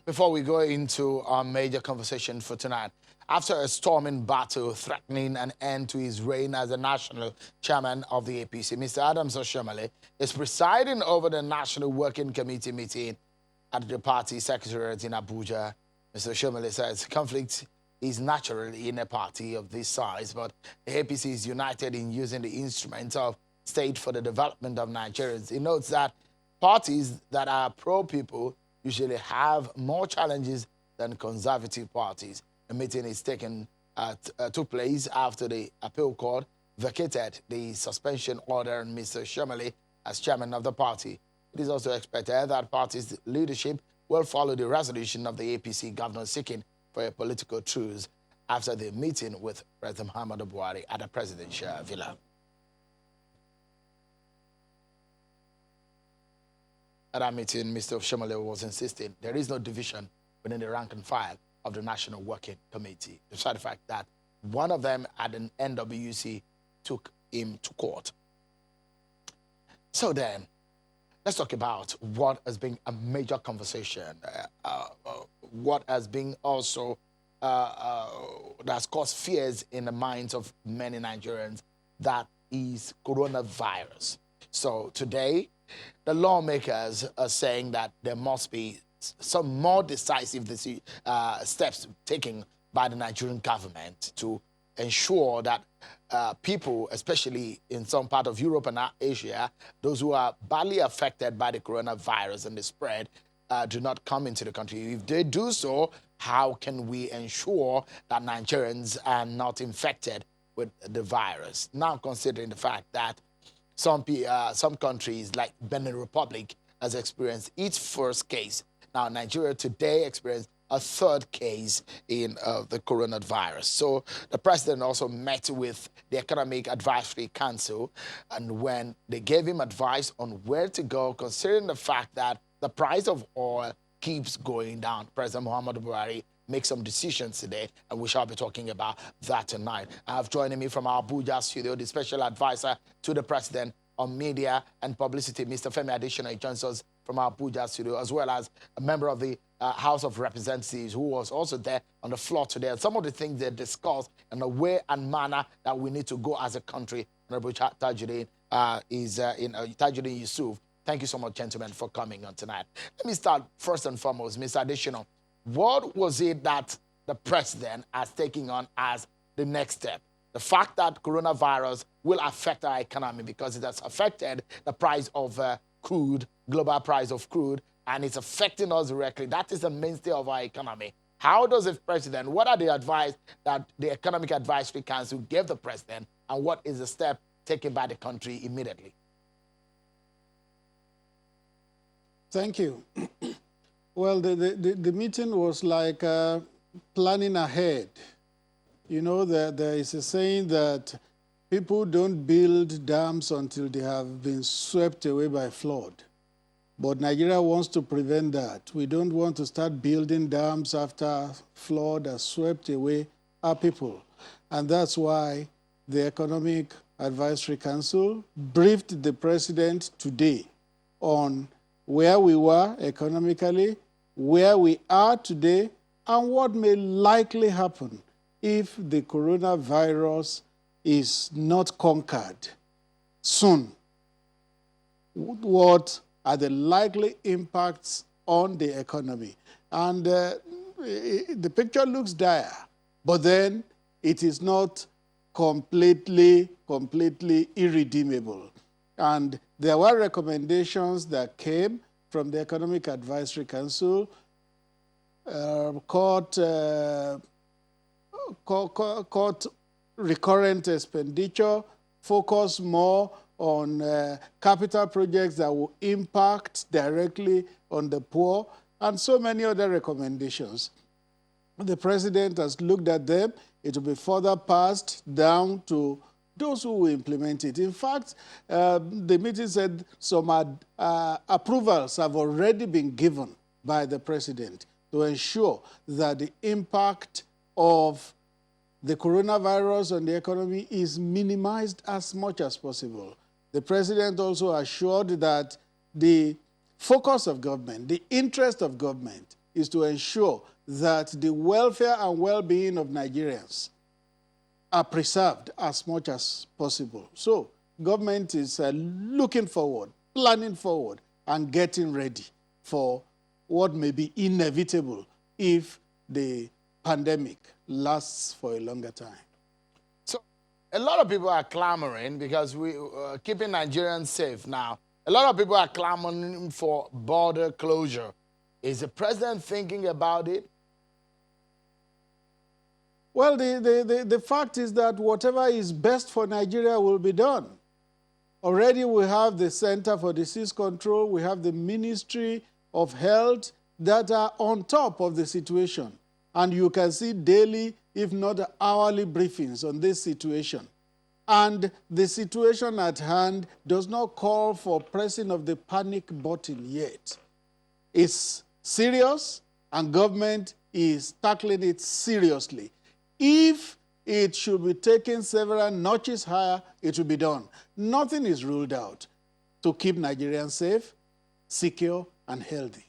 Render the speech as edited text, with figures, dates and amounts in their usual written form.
Before we go into our major conversation for tonight, after a storming battle threatening an end to his reign as the national chairman of the APC, Mr. Adams Oshomale is presiding over the National Working Committee meeting at the party secretariat in Abuja. Mr. Oshomale says conflict is naturally in a party of this size, but the APC is united in using the instruments of state for the development of Nigerians. He notes that parties that are pro-people usually have more challenges than conservative parties. The meeting is took place after the appeal court vacated the suspension order on Mr. Shomale as chairman of the party. It is also expected that party's leadership will follow the resolution of the APC governor seeking for a political truce after the meeting with President Muhammadu Buhari at the presidential villa. At that meeting, Mr. Shomale was insisting there is no division within the rank and file of the National Working Committee, despite the fact that one of them at an NWC took him to court. So then, let's talk about what has been a major conversation, what has been also that's caused fears in the minds of many Nigerians, that is coronavirus. So today, the lawmakers are saying that there must be some more decisive steps taken by the Nigerian government to ensure that people, especially in some part of Europe and Asia, those who are badly affected by the coronavirus and the spread, do not come into the country. If they do so, how can we ensure that Nigerians are not infected with the virus? Now, considering the fact that some countries like Benin Republic has experienced its first case. Now, Nigeria today experienced a third case in the coronavirus. So the president also met with the Economic Advisory Council, and when they gave him advice on where to go, considering the fact that the price of oil keeps going down, President Muhammadu Buhari make some decisions today, and we shall be talking about that tonight. I have joining me from our Abuja studio, the special advisor to the president on media and publicity, Mr. Femi Adesina. He joins us from our Abuja studio, as well as a member of the House of Representatives who was also there on the floor today. And some of the things they discussed and the way and manner that we need to go as a country. Honorable Tajuddin Tajuddin Yusuf. Thank you so much, gentlemen, for coming on tonight. Let me start first and foremost, Mr. Adesina. What was it that the president has taken on as the next step? The fact that coronavirus will affect our economy because it has affected the price of crude, global price of crude, and it's affecting us directly. That is the mainstay of our economy. How does the president, what are the advice that the Economic Advisory Council gave the president, and what is the step taken by the country immediately? Thank you. Well, the meeting was like planning ahead. You know, there is a saying that people don't build dams until they have been swept away by flood. But Nigeria wants to prevent that. We don't want to start building dams after flood has swept away our people. And that's why the Economic Advisory Council briefed the president today on where we were economically, where we are today, and what may likely happen if the coronavirus is not conquered soon. What are the likely impacts on the economy? And the picture looks dire, but then it is not completely irredeemable. And there were recommendations that came from the Economic Advisory Council, court recurrent expenditure, focus more on capital projects that will impact directly on the poor, and so many other recommendations. The president has looked at them. It will be further passed down to those who will implement it. In fact, the meeting said some approvals have already been given by the president to ensure that the impact of the coronavirus on the economy is minimized as much as possible. The president also assured that the focus of government, the interest of government, is to ensure that the welfare and well-being of Nigerians are preserved as much as possible. So government is looking forward, planning forward, and getting ready for what may be inevitable if the pandemic lasts for a longer time. So a lot of people are clamoring because we keeping Nigerians safe now. A lot of people are clamoring for border closure. Is the president thinking about it? Well, the fact is that whatever is best for Nigeria will be done. Already we have the Center for Disease Control, we have the Ministry of Health that are on top of the situation. And you can see daily, if not hourly briefings on this situation. And the situation at hand does not call for pressing of the panic button yet. It's serious, and government is tackling it seriously. If it should be taken several notches higher, it will be done. Nothing is ruled out to keep Nigerians safe, secure, and healthy.